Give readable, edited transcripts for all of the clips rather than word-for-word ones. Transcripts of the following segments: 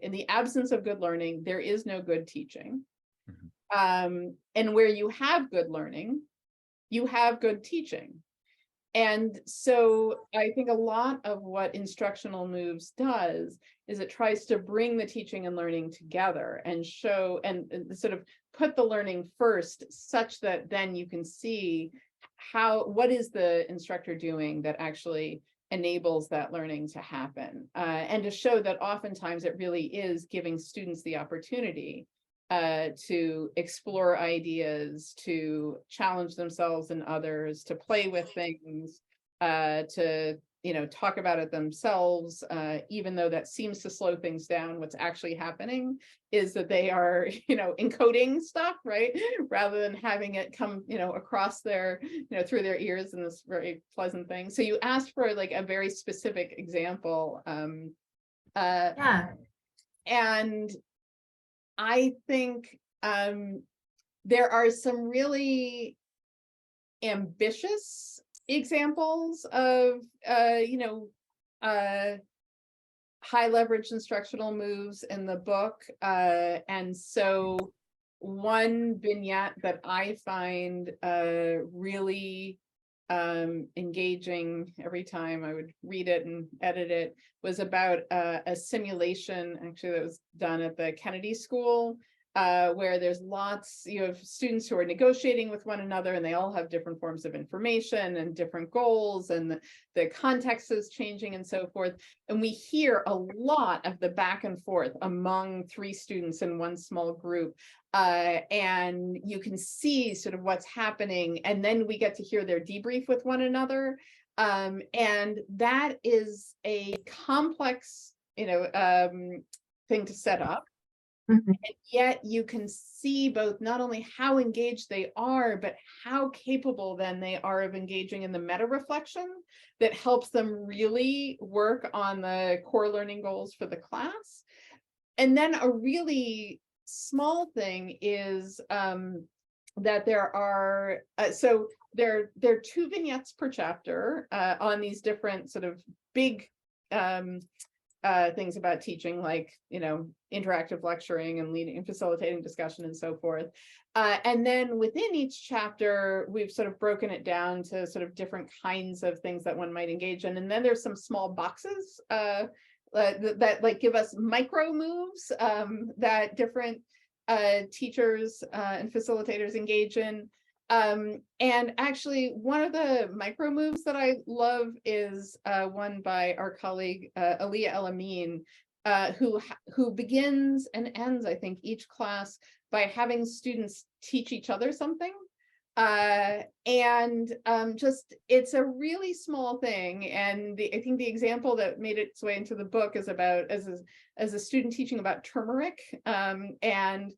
in the absence of good learning, there is no good teaching. Mhm. And where you have good learning, you have good teaching. And so I think a lot of what Instructional Moves does is it tries to bring the teaching and learning together and show and sort of put the learning first, such that then you can see what is the instructor doing that actually enables that learning to happen, and to show that oftentimes it really is giving students the opportunity to explore ideas, to challenge themselves and others, to play with things, to talk about it themselves, even though that seems to slow things down. What's actually happening is that they are, encoding stuff, right, rather than having it come, across their, through their ears in this very pleasant thing. So you asked for like a very specific example, Yeah. and I think there are some really ambitious examples of, high leverage instructional moves in the book. And so one vignette that I find really engaging every time I would read it and edit it was about a simulation actually that was done at the Kennedy School, where there's you have students who are negotiating with one another, and they all have different forms of information and different goals, and the context is changing and so forth. And we hear a lot of the back and forth among 3 students in one small group. And you can see sort of what's happening, and then we get to hear their debrief with one another. And that is a complex, thing to set up. Mhm. And yet you can see both not only how engaged they are, but how capable then they are of engaging in the meta reflection that helps them really work on the core learning goals for the class. And then a really small thing is that there are there are 2 vignettes per chapter on these different sort of big things about teaching, like interactive lecturing and leading and facilitating discussion and so forth. And then within each chapter, we've sort of broken it down to sort of different kinds of things that one might engage in. And then there's some small boxes that like give us micro moves that different teachers and facilitators engage in. And actually, one of the micro moves that I love is one by our colleague Aliyah El-Amin, who begins and ends, I think, each class by having students teach each other something. And just it's a really small thing. And I think the example that made its way into the book is about as a student teaching about turmeric, and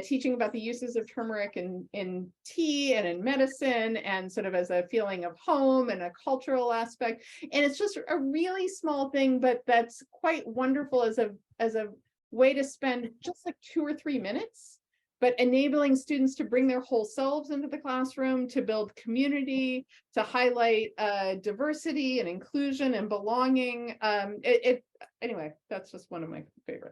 teaching about the uses of turmeric in tea and in medicine, and sort of as a feeling of home and a cultural aspect. And it's just a really small thing, but that's quite wonderful as a way to spend just like 2 or 3 minutes, but enabling students to bring their whole selves into the classroom, to build community, to highlight diversity and inclusion and belonging. Anyway, that's just one of my favorites.